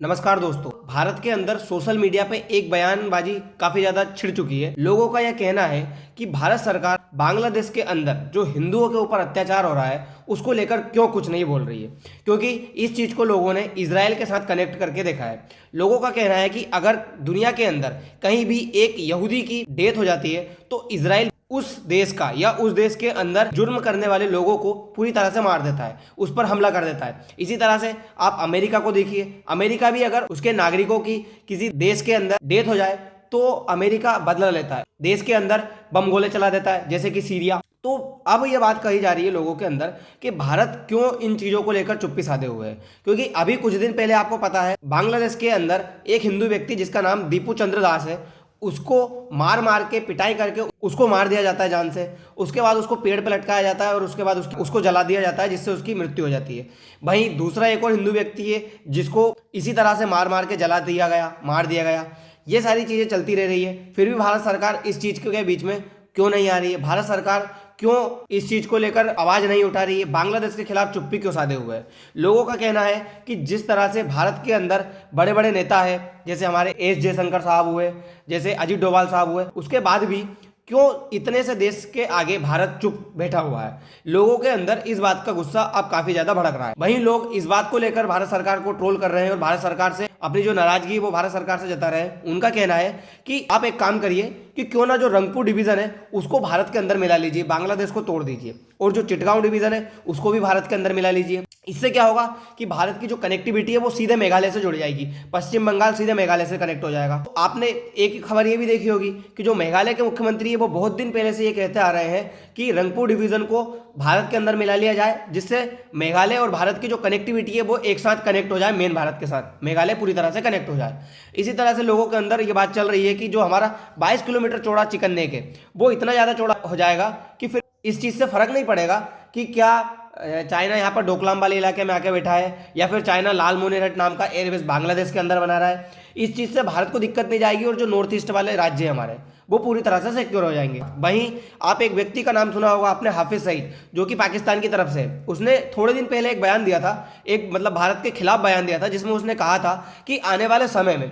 नमस्कार दोस्तों। भारत के अंदर सोशल मीडिया पे एक बयानबाजी काफी ज्यादा छिड़ चुकी है। लोगों का यह कहना है कि भारत सरकार बांग्लादेश के अंदर जो हिंदुओं के ऊपर अत्याचार हो रहा है उसको लेकर क्यों कुछ नहीं बोल रही है, क्योंकि इस चीज को लोगों ने इजराइल के साथ कनेक्ट करके देखा है। लोगों का कहना है कि अगर दुनिया के अंदर कहीं भी एक यहूदी की डेथ हो जाती है तो इजराइल उस देश का या उस देश के अंदर जुर्म करने वाले लोगों को पूरी तरह से मार देता है, उस पर हमला कर देता है। इसी तरह से आप अमेरिका को देखिए, अमेरिका भी अगर उसके नागरिकों की किसी देश के अंदर डेथ हो जाए तो अमेरिका बदला लेता है, देश के अंदर बम गोले चला देता है, जैसे कि सीरिया। तो अब यह बात कही जा रही है लोगों के अंदर कि भारत क्यों इन चीजों को लेकर चुप्पी साधे हुए है, क्योंकि अभी कुछ दिन पहले आपको पता है बांग्लादेश के अंदर एक हिंदू व्यक्ति जिसका नाम दीपू चंद्र दास है, उसको मार मार के पिटाई करके उसको मार दिया जाता है जान से। उसके बाद उसको पेड़ पे लटकाया जाता है और उसके बाद उसको जला दिया जाता है, जिससे उसकी मृत्यु हो जाती है। वहीं दूसरा एक और हिंदू व्यक्ति है जिसको इसी तरह से मार मार के जला दिया गया, मार दिया गया। ये सारी चीज़ें चलती रह रही है, फिर भी भारत सरकार इस चीज़ के बीच में क्यों नहीं आ रही है? भारत सरकार क्यों इस चीज को लेकर आवाज नहीं उठा रही है? बांग्लादेश के खिलाफ चुप्पी क्यों साधे हुए है? लोगों का कहना है कि जिस तरह से भारत के अंदर बड़े बड़े नेता है, जैसे हमारे एस जयशंकर साहब हुए, जैसे अजीत डोभाल साहब हुए, उसके बाद भी क्यों इतने से देश के आगे भारत चुप बैठा हुआ है? लोगों के अंदर इस बात का गुस्सा अब काफी ज्यादा भड़क रहा है। वहीं लोग इस बात को लेकर भारत सरकार को ट्रोल कर रहे हैं और भारत सरकार से अपनी जो नाराजगी वो भारत सरकार से जता रहे हैं। उनका कहना है कि आप एक काम करिए कि क्यों ना जो रंगपुर डिवीजन है उसको भारत के अंदर मिला लीजिए, बांग्लादेश को तोड़ दीजिए, और जो चिटगांव डिवीजन है उसको भी भारत के अंदर मिला लीजिए। इससे क्या होगा कि भारत की जो कनेक्टिविटी है वो सीधे मेघालय से जुड़ जाएगी, पश्चिम बंगाल सीधे मेघालय से कनेक्ट हो जाएगा। तो आपने एक खबर ये भी देखी होगी कि जो मेघालय के मुख्यमंत्री है वो बहुत दिन पहले से ये कहते आ रहे हैं कि रंगपुर डिवीजन को भारत के अंदर मिला लिया जाए, जिससे मेघालय और भारत की जो कनेक्टिविटी है वो एक साथ कनेक्ट हो जाए, मेन भारत के साथ मेघालय पूरी तरह से कनेक्ट हो जाए। इसी तरह से लोगों के अंदर ये बात चल रही है कि जो हमारा 22 किलोमीटर चौड़ा चिकन नेक है वो इतना ज़्यादा चौड़ा हो जाएगा कि फिर इस चीज़ से फर्क नहीं पड़ेगा कि क्या चाइना यहाँ पर डोकलाम वाले इलाके में आके बैठा है या फिर चाइना लाल मोनेरट नाम का एयरबेस बांग्लादेश के अंदर बना रहा है। इस चीज़ से भारत को दिक्कत नहीं जाएगी और जो नॉर्थ ईस्ट वाले राज्य हैं हमारे वो पूरी तरह से सिक्योर हो जाएंगे। वहीं आप एक व्यक्ति का नाम सुना होगा आपने, हाफिज सईद, जो कि पाकिस्तान की तरफ से, उसने थोड़े दिन पहले एक बयान दिया था, एक मतलब भारत के खिलाफ बयान दिया था, जिसमें उसने कहा था कि आने वाले समय में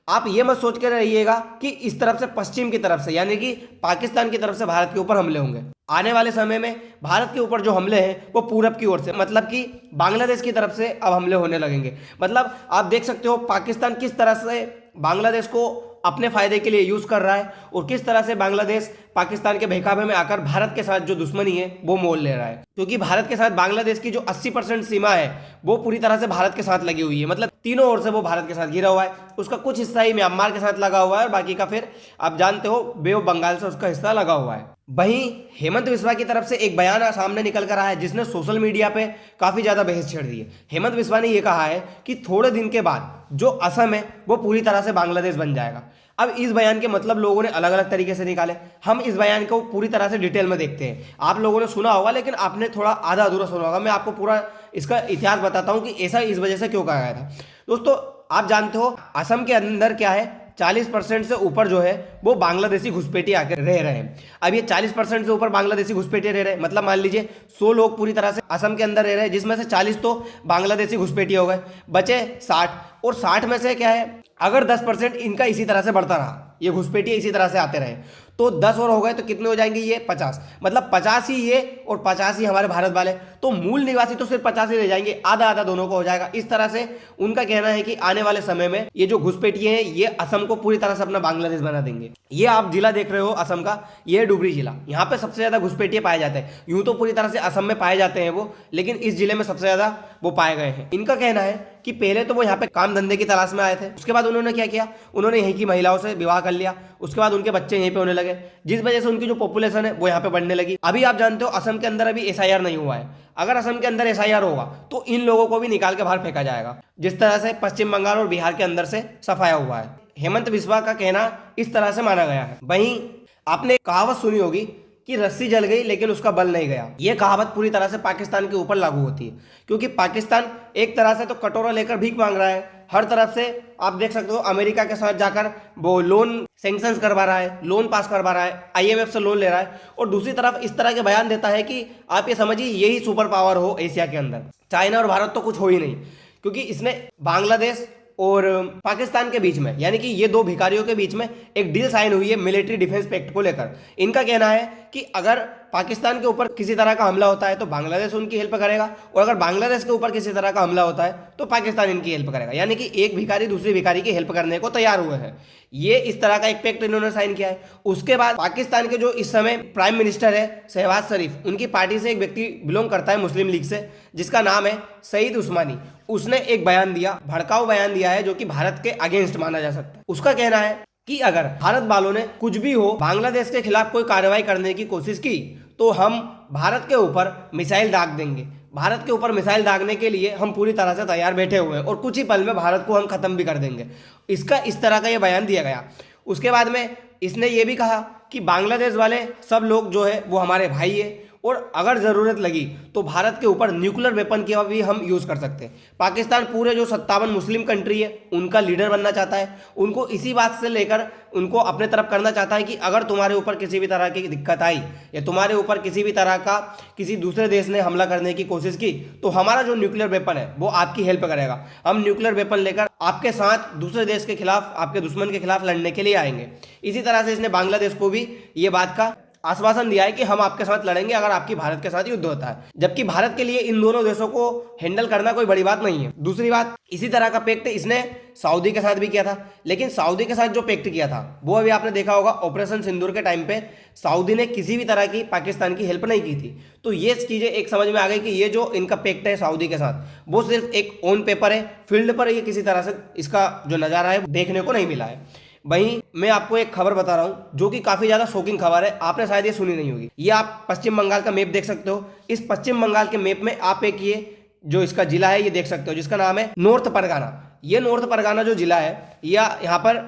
आप ये मत सोच कर रहिएगा कि इस तरफ से पश्चिम की तरफ से यानी कि पाकिस्तान की तरफ से भारत के ऊपर हमले होंगे। आने वाले समय में भारत के ऊपर जो हमले हैं वो पूरब की ओर से, मतलब कि बांग्लादेश की तरफ से अब हमले होने लगेंगे। मतलब आप देख सकते हो पाकिस्तान किस तरह से बांग्लादेश को अपने फायदे के लिए यूज कर रहा है और किस तरह से बांग्लादेश पाकिस्तान के बहकावे में आकर भारत के साथ जो दुश्मनी है वो मोल ले रहा है, क्योंकि भारत के साथ बांग्लादेश की जो 80% सीमा है वो पूरी तरह से भारत के साथ लगी हुई है। मतलब तीनों ओर से वो भारत के साथ घिरा हुआ है। उसका कुछ हिस्सा ही म्यांमार के साथ लगा हुआ है और बाकी का फिर आप जानते हो बे ऑफ बंगाल से उसका हिस्सा लगा हुआ है। वहीं हेमंत बिस्वा की तरफ से एक बयान सामने निकल कर आया है जिसने सोशल मीडिया पे काफी ज्यादा बहस छेड़ दी है। हेमंत बिस्वा ने यह कहा है कि थोड़े दिन के बाद जो असम है वो पूरी तरह से बांग्लादेश बन जाएगा। अब इस बयान के मतलब लोगों ने अलग अलग तरीके से निकाले। हम इस बयान को पूरी तरह से डिटेल में देखते हैं। आप लोगों ने सुना होगा लेकिन आपने थोड़ा आधा अधूरा सुना होगा। मैं आपको पूरा इसका इतिहास बताता हूं कि ऐसा इस वजह से क्यों कहा गया था। दोस्तों आप जानते हो असम के अंदर क्या है, 40% से ऊपर जो है वो बांग्लादेशी घुसपैठी आकर रह रहे हैं। अब ये 40% से ऊपर बांग्लादेशी घुसपैठी रह रहे हैं, मतलब मान लीजिए 100 लोग पूरी तरह से असम के अंदर रह रहे हैं, जिसमें से 40 तो बांग्लादेशी घुसपैठी हो गए, बचे 60। और 60 में से क्या है, अगर 10% इनका इसी तरह से बढ़ता रहा, ये घुसपैठिए इसी तरह से आते रहे, तो 10 और हो गए तो कितने हो जाएंगे ये 50। मतलब 50 ही ये और 50 ही हमारे भारत वाले, तो मूल निवासी तो सिर्फ 50 ही रह जाएंगे, आधा आधा दोनों को हो जाएगा। इस तरह से उनका कहना है कि आने वाले समय में ये जो घुसपैठिए हैं ये असम को पूरी तरह से अपना बांग्लादेश बना देंगे। ये आप जिला देख रहे हो असम का, ये डुबरी जिला, यहाँ पे सबसे ज्यादा घुसपैठिए पाए जाते हैं। यूं तो पूरी तरह से असम में पाए जाते हैं वो, लेकिन इस जिले में सबसे ज्यादा वो पाए गए हैं। इनका कहना है कि पहले तो वो यहाँ पे काम धंधे की तलाश में आए थे, उसके बाद उन्होंने क्या किया, उन्होंने यहीं की महिलाओं से विवाह कर लिया, उसके बाद उनके बच्चे यहीं पे होने लगे, जिस वजह से उनकी जो पॉपुलेशन है वो यहाँ पे बढ़ने लगी। अभी आप जानते हो असम के अंदर अभी एसआईआर नहीं हुआ है। अगर असम के अंदर एसआईआर होगा तो इन लोगों को भी निकाल के बाहर फेंका जाएगा, जिस तरह से पश्चिम बंगाल और बिहार के अंदर से सफाया हुआ है। हेमंत बिस्वा का कहना इस तरह से माना गया है। वहीं आपने कहावत सुनी होगी कि रस्सी जल गई लेकिन उसका बल नहीं गया। यह कहावत पूरी तरह से पाकिस्तान के ऊपर लागू होती है, क्योंकि पाकिस्तान एक तरह से तो कटोरा लेकर भीख मांग रहा है। हर तरफ से आप देख सकते हो अमेरिका के साथ जाकर वो लोन सैंक्शंस करवा रहा है, लोन पास करवा रहा है, आईएमएफ से लोन ले रहा है, और दूसरी तरफ इस तरह के बयान देता है कि आप ये समझिए यही सुपर पावर हो एशिया के अंदर। चाइना और भारत तो कुछ हो ही नहीं, क्योंकि इसने बांग्लादेश और पाकिस्तान के बीच में, यानी कि ये दो भिखारियों के बीच में एक डील साइन हुई है मिलिट्री डिफेंस पैक्ट को लेकर। इनका कहना है कि अगर पाकिस्तान के ऊपर किसी तरह का हमला होता है तो बांग्लादेश उनकी हेल्प करेगा, और अगर बांग्लादेश के ऊपर किसी तरह का हमला होता है तो पाकिस्तान इनकी हेल्प करेगा। यानी कि एक भिखारी दूसरी भिखारी की हेल्प करने को तैयार हुए हैं। ये इस तरह का एक पैक्ट इन्होंने साइन किया है। उसके बाद पाकिस्तान के जो इस समय प्राइम मिनिस्टर है शहबाज शरीफ, उनकी पार्टी से एक व्यक्ति बिलोंग करता है मुस्लिम लीग से, जिसका नाम है सईद उस्मानी। उसने एक बयान दिया, भड़काऊ बयान दिया है, जो कि भारत के अगेंस्ट माना जा सकता है। उसका कहना है कि अगर भारत वालों ने कुछ भी हो बांग्लादेश के खिलाफ कोई कार्रवाई करने की कोशिश की तो हम भारत के ऊपर मिसाइल दाग देंगे। भारत के ऊपर मिसाइल दागने के लिए हम पूरी तरह से तैयार बैठे हुए हैं और कुछ ही पल में भारत को हम खत्म भी कर देंगे। इसका इस तरह का ये बयान दिया गया। उसके बाद में इसने ये भी कहा कि बांग्लादेश वाले सब लोग जो है वो हमारे भाई है, और अगर ज़रूरत लगी तो भारत के ऊपर न्यूक्लियर वेपन की भी हम यूज़ कर सकते हैं। पाकिस्तान पूरे जो 57 मुस्लिम कंट्री है उनका लीडर बनना चाहता है। उनको इसी बात से लेकर उनको अपने तरफ करना चाहता है कि अगर तुम्हारे ऊपर किसी भी तरह की दिक्कत आई या तुम्हारे ऊपर किसी भी तरह का किसी दूसरे देश ने हमला करने की कोशिश की तो हमारा जो न्यूक्लियर वेपन है वो आपकी हेल्प करेगा। हम न्यूक्लियर वेपन लेकर आपके साथ दूसरे देश के खिलाफ, आपके दुश्मन के खिलाफ लड़ने के लिए आएंगे। इसी तरह से इसने बांग्लादेश को भी ये बात का आश्वासन दिया है कि हम आपके साथ लड़ेंगे अगर आपकी भारत के साथ युद्ध होता है। जबकि भारत के लिए इन दोनों देशों को हैंडल करना कोई बड़ी बात नहीं है। दूसरी बात, इसी तरह का पैक्ट इसने सऊदी के साथ भी किया था, लेकिन सऊदी के साथ जो पैक्ट किया था वो अभी आपने देखा होगा ऑपरेशन सिंदूर के टाइम पे सऊदी ने किसी भी तरह की पाकिस्तान की हेल्प नहीं की थी। तो ये चीज़ें एक समझ में आ गई कि ये जो इनका पैक्ट है सऊदी के साथ वो सिर्फ एक ऑन पेपर है, फील्ड पर ये किसी तरह से इसका जो नज़ारा है देखने को नहीं मिला है। वहीं मैं आपको एक खबर बता रहा हूं जो कि काफ़ी ज़्यादा शॉकिंग खबर है, आपने शायद ये सुनी नहीं होगी। ये आप पश्चिम बंगाल का मैप देख सकते हो। इस पश्चिम बंगाल के मैप में आप एक ये जो इसका जिला है ये देख सकते हो, जिसका नाम है नॉर्थ परगाना। ये नॉर्थ परगाना जो जिला है यह यहाँ पर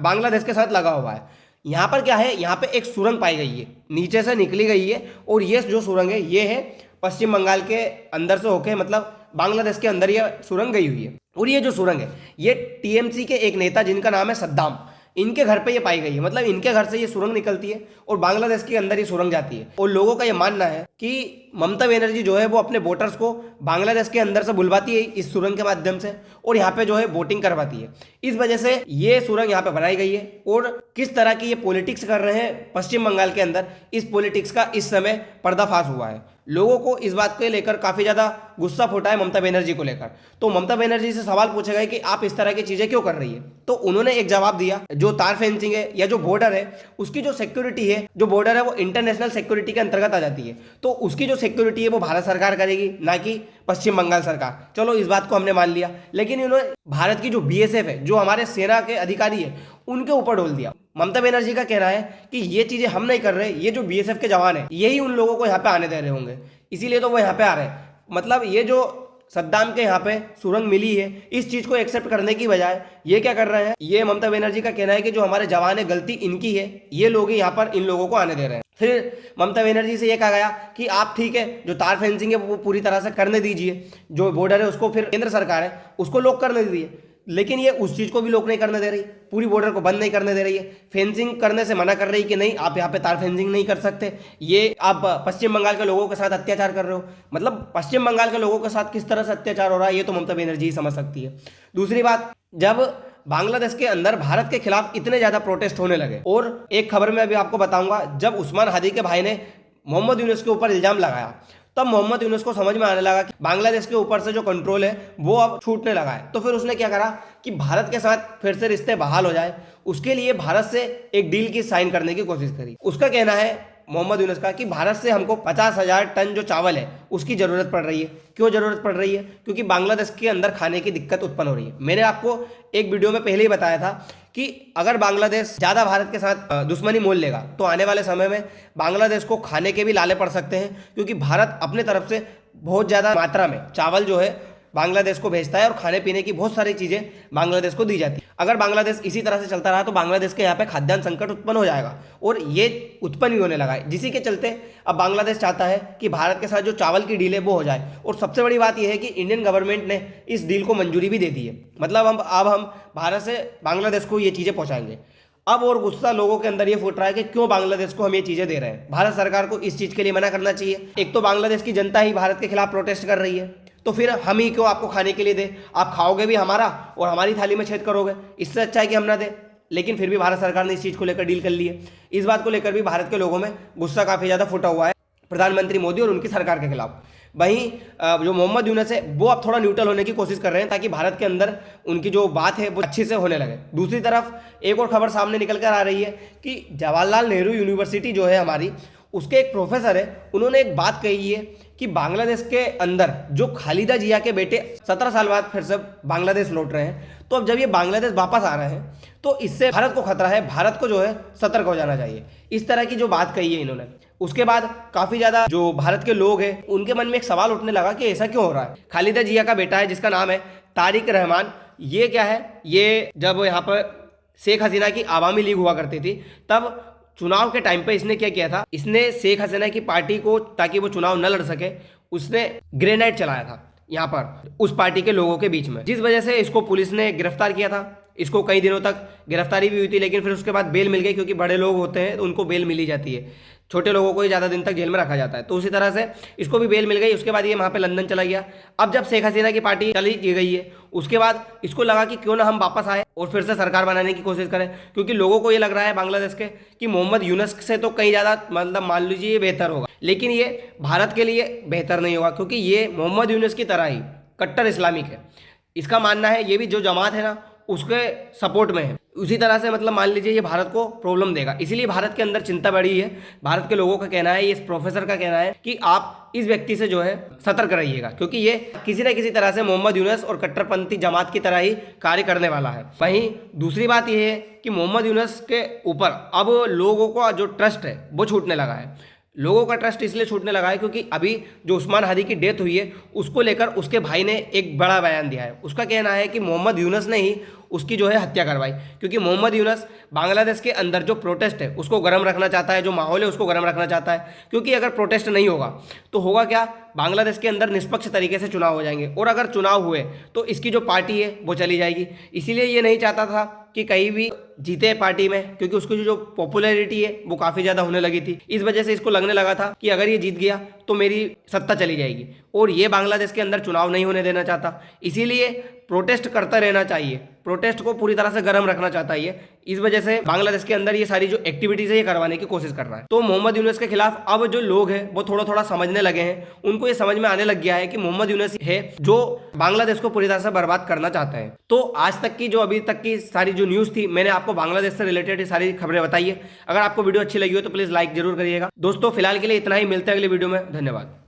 बांग्लादेश के साथ लगा हुआ है। यहाँ पर क्या है, यहाँ पे एक सुरंग पाई गई है, नीचे से निकली गई है, और ये जो सुरंग है ये है पश्चिम बंगाल के अंदर से होके, मतलब बांग्लादेश के अंदर ये सुरंग गई हुई है। और ये जो सुरंग है ये टीएमसी के एक नेता जिनका नाम है सद्दाम, इनके घर पे ये पाई गई है। मतलब इनके घर से ये सुरंग निकलती है और बांग्लादेश के अंदर ये सुरंग जाती है। और लोगों का ये मानना है कि ममता बनर्जी जो है वो अपने वोटर्स को बांग्लादेश के अंदर से बुलवाती है इस सुरंग के माध्यम से, और यहाँ पे जो है वोटिंग करवाती है। इस वजह से ये सुरंग यहाँ पे बनाई गई है। और किस तरह की ये पॉलिटिक्स कर रहे हैं पश्चिम बंगाल के अंदर, इस पॉलिटिक्स का इस समय पर्दाफाश हुआ है। लोगों को इस बात को लेकर काफ़ी ज़्यादा गुस्सा फूटा है ममता बनर्जी को लेकर। तो ममता बनर्जी से सवाल पूछा गया कि आप इस तरह की चीज़ें क्यों कर रही है, तो उन्होंने एक जवाब दिया, जो तार फेंसिंग है या जो बॉर्डर है उसकी जो सिक्योरिटी है, जो बॉर्डर है वो इंटरनेशनल सिक्योरिटी के अंतर्गत आ जाती है, तो उसकी जो सिक्योरिटी है वो भारत सरकार करेगी, ना कि पश्चिम बंगाल सरकार। चलो इस बात को हमने मान लिया, लेकिन इन्होंने भारत की जो बीएसएफ है, जो हमारे सेना के अधिकारी है, उनके ऊपर डोल दिया। ममता बनर्जी का कहना है कि ये चीज़ें हम नहीं कर रहे, ये जो बीएसएफ के जवान हैं यही उन लोगों को यहाँ पे आने दे रहे होंगे, इसीलिए तो वो यहाँ पे आ रहे हैं। मतलब ये जो सद्दाम के यहाँ पे सुरंग मिली है, इस चीज़ को एक्सेप्ट करने की बजाय ये क्या कर रहे हैं, ये ममता बनर्जी का कहना है कि जो हमारे जवान है गलती इनकी है, ये लोग ही यहाँ पर इन लोगों को आने दे रहे हैं। फिर ममता बनर्जी से ये कहा गया कि आप ठीक है जो तार फेंसिंग है वो पूरी तरह से करने दीजिए, जो बॉर्डर है उसको फिर केंद्र सरकार है उसको लॉक करने दीजिए, लेकिन ये उस चीज़ को भी लॉक नहीं करने दे रही, पूरी बॉर्डर को बंद नहीं करने दे रही है, फेंसिंग करने से मना कर रही कि नहीं आप यहाँ पे तार फेंसिंग नहीं कर सकते, ये आप पश्चिम बंगाल के लोगों के साथ अत्याचार कर रहे हो। मतलब पश्चिम बंगाल के लोगों के साथ किस तरह से अत्याचार हो रहा है ये तो ममता बनर्जी ही समझ सकती है। दूसरी बात, जब बांग्लादेश के अंदर भारत के खिलाफ इतने ज़्यादा प्रोटेस्ट होने लगे, और एक खबर में अभी आपको बताऊंगा, जब उस्मान हादी के भाई ने मोहम्मद यूनुस के ऊपर इल्ज़ाम लगाया तब मोहम्मद यूनुस को समझ में आने लगा कि बांग्लादेश के ऊपर से जो कंट्रोल है वो अब छूटने लगा है। तो फिर उसने क्या करा कि भारत के साथ फिर से रिश्ते बहाल हो जाए, उसके लिए भारत से एक डील की साइन करने की कोशिश करी। उसका कहना है मोहम्मद यूनुस का कि भारत से हमको 50,000 टन जो चावल है उसकी ज़रूरत पड़ रही है। क्यों ज़रूरत पड़ रही है? क्योंकि बांग्लादेश के अंदर खाने की दिक्कत उत्पन्न हो रही है। मैंने आपको एक वीडियो में पहले ही बताया था कि अगर बांग्लादेश ज़्यादा भारत के साथ दुश्मनी मोल लेगा तो आने वाले समय में बांग्लादेश को खाने के भी लाले पड़ सकते हैं, क्योंकि भारत अपने तरफ से बहुत ज़्यादा मात्रा में चावल जो है बांग्लादेश को भेजता है और खाने पीने की बहुत सारी चीज़ें बांग्लादेश को दी जाती है। अगर बांग्लादेश इसी तरह से चलता रहा तो बांग्लादेश के यहाँ पे खाद्यान्न संकट उत्पन्न हो जाएगा, और ये उत्पन्न ही होने लगा है, जिसी के चलते अब बांग्लादेश चाहता है कि भारत के साथ जो चावल की डील है वो हो जाए। और सबसे बड़ी बात यह है कि इंडियन गवर्नमेंट ने इस डील को मंजूरी भी दे दी है। मतलब अब हम भारत से बांग्लादेश को ये चीज़ें पहुँचाएंगे। अब और गुस्सा लोगों के अंदर ये फूट रहा है कि क्यों बांग्लादेश को हम ये चीज़ें दे रहे हैं। भारत सरकार को इस चीज़ के लिए मना करना चाहिए। एक तो बांग्लादेश की जनता ही भारत के खिलाफ प्रोटेस्ट कर रही है, तो फिर हम ही क्यों आपको खाने के लिए दे, आप खाओगे भी हमारा और हमारी थाली में छेद करोगे, इससे अच्छा है कि हम ना दें। लेकिन फिर भी भारत सरकार ने इस चीज़ को लेकर डील कर ली है। इस बात को लेकर भी भारत के लोगों में गुस्सा काफ़ी ज़्यादा फूटा हुआ है प्रधानमंत्री मोदी और उनकी सरकार के खिलाफ। वहीं जो मोहम्मद यूनुस है वो अब थोड़ा न्यूट्रल होने की कोशिश कर रहे हैं ताकि भारत के अंदर उनकी जो बात है वो अच्छे से होने लगे। दूसरी तरफ एक और खबर सामने निकल कर आ रही है कि जवाहरलाल नेहरू यूनिवर्सिटी जो है हमारी, उसके एक प्रोफेसर है, उन्होंने एक बात कही है कि बांग्लादेश के अंदर जो खालिदा जिया के बेटे 17 साल बाद फिर से बांग्लादेश लौट रहे हैं, तो अब जब ये बांग्लादेश वापस आ रहे हैं तो इससे भारत को खतरा है, भारत को जो है सतर्क हो जाना चाहिए। इस तरह की जो बात कही है इन्होंने, उसके बाद काफ़ी ज़्यादा जो भारत के लोग हैं उनके मन में एक सवाल उठने लगा कि ऐसा क्यों हो रहा है। खालिदा जिया का बेटा है जिसका नाम है तारिक रहमान, ये क्या है, ये जब यहाँ पर शेख हसीना की आवामी लीग हुआ करती थी तब चुनाव के टाइम पे इसने क्या किया था, इसने शेख हसीना की पार्टी को, ताकि वो चुनाव न लड़ सके, उसने ग्रेनेड चलाया था यहाँ पर उस पार्टी के लोगों के बीच में, जिस वजह से इसको पुलिस ने गिरफ्तार किया था। इसको कई दिनों तक गिरफ्तारी भी हुई थी, लेकिन फिर उसके बाद बेल मिल गई, क्योंकि बड़े लोग होते हैं तो उनको बेल मिली जाती है, छोटे लोगों को ही ज़्यादा दिन तक जेल में रखा जाता है। तो उसी तरह से इसको भी बेल मिल गई। उसके बाद ये वहाँ पे लंदन चला गया। अब जब शेख हसीना की पार्टी चली गई है, उसके बाद इसको लगा कि क्यों ना हम वापस आए और फिर से सरकार बनाने की कोशिश करें, क्योंकि लोगों को ये लग रहा है बांग्लादेश के कि मोहम्मद यूनुस से तो कहीं ज़्यादा, मतलब मान लीजिए ये बेहतर होगा, लेकिन ये भारत के लिए बेहतर नहीं होगा, क्योंकि ये मोहम्मद यूनुस की तरह ही कट्टर इस्लामिक है। इसका मानना है ये भी जो जमात है ना उसके सपोर्ट में है, उसी तरह से मतलब मान लीजिए ये भारत को प्रॉब्लम देगा। इसीलिए भारत के अंदर चिंता बढ़ी है। भारत के लोगों का कहना है, इस प्रोफेसर का कहना है कि आप इस व्यक्ति से जो है सतर्क रहिएगा, क्योंकि ये किसी न किसी तरह से मोहम्मद यूनुस और कट्टरपंथी जमात की तरह ही कार्य करने वाला है। वहीं दूसरी बात यह है कि मोहम्मद यूनुस के ऊपर अब लोगों का जो ट्रस्ट है वो छूटने लगा है। लोगों का ट्रस्ट इसलिए छूटने लगा है क्योंकि अभी जो उस्मान हादी की डेथ हुई है उसको लेकर उसके भाई ने एक बड़ा बयान दिया है। उसका कहना है कि मोहम्मद यूनुस ने ही उसकी जो है हत्या करवाई, क्योंकि मोहम्मद यूनुस बांग्लादेश के अंदर जो प्रोटेस्ट है उसको गर्म रखना चाहता है, जो माहौल है उसको गर्म रखना चाहता है। क्योंकि अगर प्रोटेस्ट नहीं होगा तो होगा क्या, बांग्लादेश के अंदर निष्पक्ष तरीके से चुनाव हो जाएंगे, और अगर चुनाव हुए तो इसकी जो पार्टी है वो चली जाएगी। इसीलिए ये नहीं चाहता था कि कहीं भी जीते पार्टी में, क्योंकि उसकी जो पॉपुलैरिटी है वो काफ़ी ज़्यादा होने लगी थी। इस वजह से इसको लगने लगा था कि अगर ये जीत गया तो मेरी सत्ता चली जाएगी, और ये बांग्लादेश के अंदर चुनाव नहीं होने देना चाहता। इसीलिए प्रोटेस्ट करता रहना चाहिए, प्रोटेस्ट को पूरी तरह से गर्म रखना चाहता है। इस वजह से बांग्लादेश के अंदर ये सारी जो एक्टिविटीज है ये करवाने की कोशिश कर रहा है। तो मोहम्मद यूनुस के खिलाफ अब जो लोग हैं वो थोड़ा थोड़ा समझने लगे हैं, उनको ये समझ में आने लग गया है कि मोहम्मद यूनुस है जो बांग्लादेश को पूरी तरह से बर्बाद करना चाहता है। तो आज तक की जो अभी तक की सारी जो न्यूज़ थी, मैंने आपको बांग्लादेश से रिलेटेड सारी खबरें बताई है। अगर आपको वीडियो अच्छी लगी हो तो प्लीज़ लाइक जरूर करिएगा। दोस्तों फिलहाल के लिए इतना ही, मिलते हैं अगले वीडियो में। धन्यवाद।